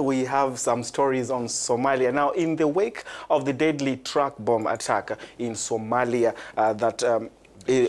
we have some stories on Somalia. Now, in the wake of the deadly truck bomb attack in Somalia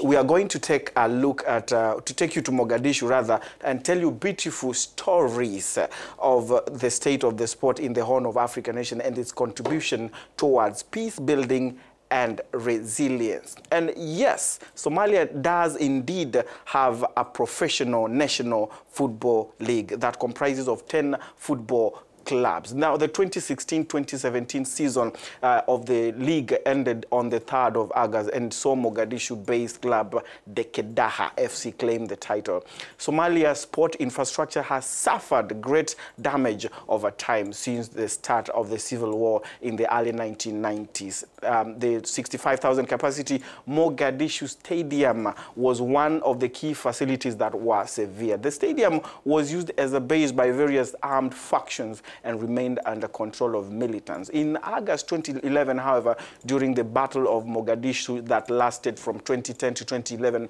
we are going to take a look at, to take you to Mogadishu rather, and tell you beautiful stories of the state of the sport in the Horn of Africa nation and its contribution towards peace building and resilience. And yes, Somalia does indeed have a professional national football league that comprises of 10 football clubs. Now, the 2016-2017 season of the league ended on the 3rd of August and saw Mogadishu-based club Dekedaha FC claim the title. Somalia's sport infrastructure has suffered great damage over time since the start of the civil war in the early 1990s. The 65,000 capacity Mogadishu Stadium was one of the key facilities that were severe. The stadium was used as a base by various armed factions and remained under control of militants. In August 2011, however, during the Battle of Mogadishu that lasted from 2010 to 2011,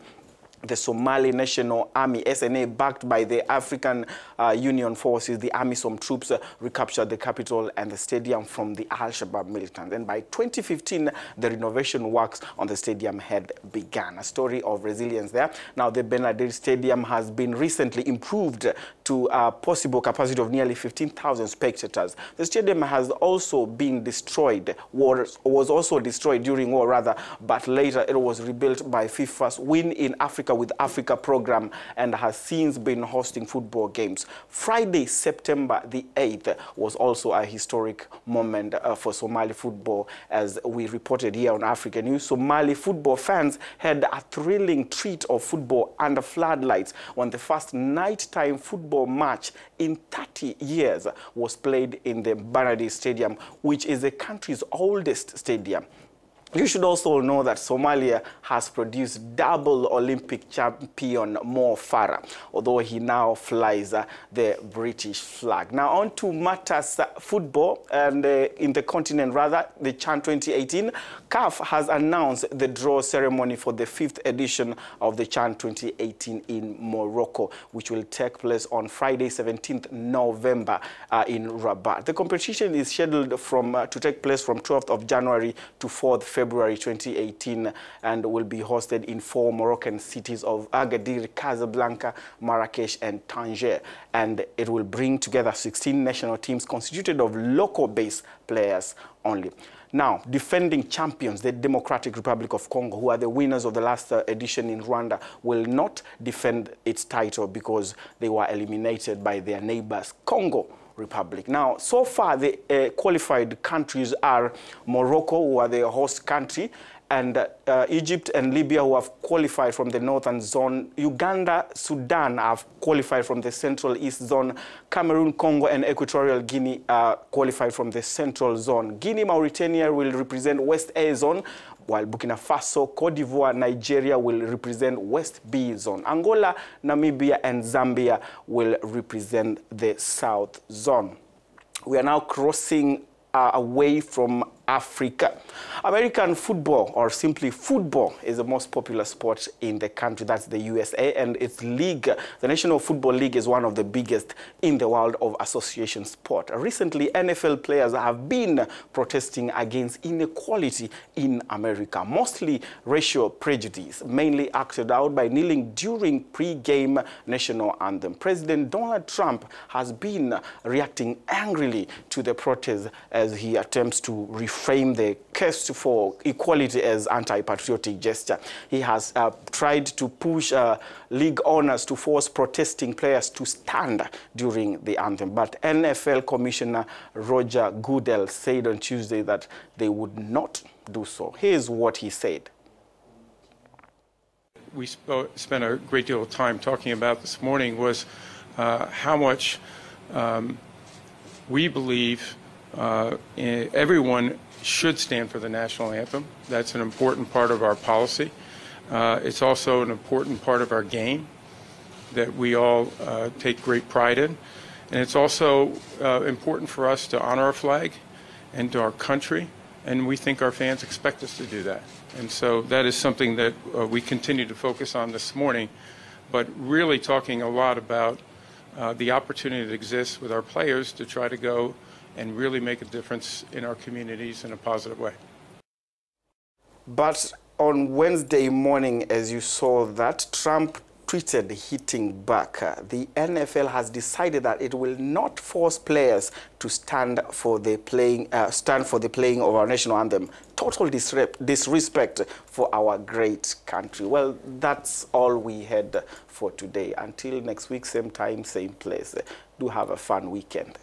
the Somali National Army, SNA, backed by the African Union forces, the AMISOM troops, recaptured the capital and the stadium from the Al-Shabaab militants. And by 2015, the renovation works on the stadium had begun. A story of resilience there. Now, the Benadir Stadium has been recently improved to a possible capacity of nearly 15,000 spectators. The stadium has also been destroyed, was also destroyed during war, rather, but later it was rebuilt by FIFA's Win in Africa with Africa program and has since been hosting football games. Friday, September the 8th was also a historic moment for Somali football, as we reported here on Africanews. Somali football fans had a thrilling treat of football under floodlights when the first nighttime football match in 30 years was played in the Benadir Stadium, which is the country's oldest stadium. You should also know that Somalia has produced double Olympic champion Mo Farah, although he now flies the British flag. Now on to matters football, and in the continent rather, the CHAN 2018, CAF has announced the draw ceremony for the 5th edition of the CHAN 2018 in Morocco, which will take place on Friday, 17th November in Rabat. The competition is scheduled to take place from 12th of January to 4th February 2018 and will be hosted in 4 Moroccan cities of Agadir, Casablanca, Marrakesh, and Tangier. And it will bring together 16 national teams constituted of local-based players only. Now, defending champions, the Democratic Republic of Congo, who are the winners of the last edition in Rwanda, will not defend its title because they were eliminated by their neighbors, Congo Republic. Now, so far, the qualified countries are Morocco, who are the host country, and Egypt and Libya, who have qualified from the northern zone. Uganda, Sudan have qualified from the central east zone. Cameroon, Congo, and Equatorial Guinea qualified from the central zone. Guinea, Mauritania will represent West A zone, while Burkina Faso, Cote d'Ivoire, Nigeria will represent West B zone. Angola, Namibia, and Zambia will represent the South zone. We are now crossing away from Africa. American football, or simply football, is the most popular sport in the country. That's the USA, and its league, the National Football League, is one of the biggest in the world of association sport. Recently, NFL players have been protesting against inequality in America, mostly racial prejudice, mainly acted out by kneeling during pre-game national anthem. President Donald Trump has been reacting angrily to the protests as he attempts to reframe the case for equality as anti-patriotic gesture. He has tried to push league owners to force protesting players to stand during the anthem. But NFL Commissioner Roger Goodell said on Tuesday that they would not do so. Here's what he said. We spent a great deal of time talking about this morning was how much we believe everyone should stand for the national anthem. That's an important part of our policy. It's also an important part of our game that we all take great pride in. And it's also important for us to honor our flag and to our country, and we think our fans expect us to do that. And so that is something that we continue to focus on this morning, but really talking a lot about the opportunity that exists with our players to try to go and really make a difference in our communities in a positive way. But on Wednesday morning, as you saw that, Trump tweeted hitting back. The NFL has decided that it will not force players to stand for the playing of our national anthem. Total disrespect for our great country. Well, that's all we had for today. Until next week, same time, same place. Do have a fun weekend.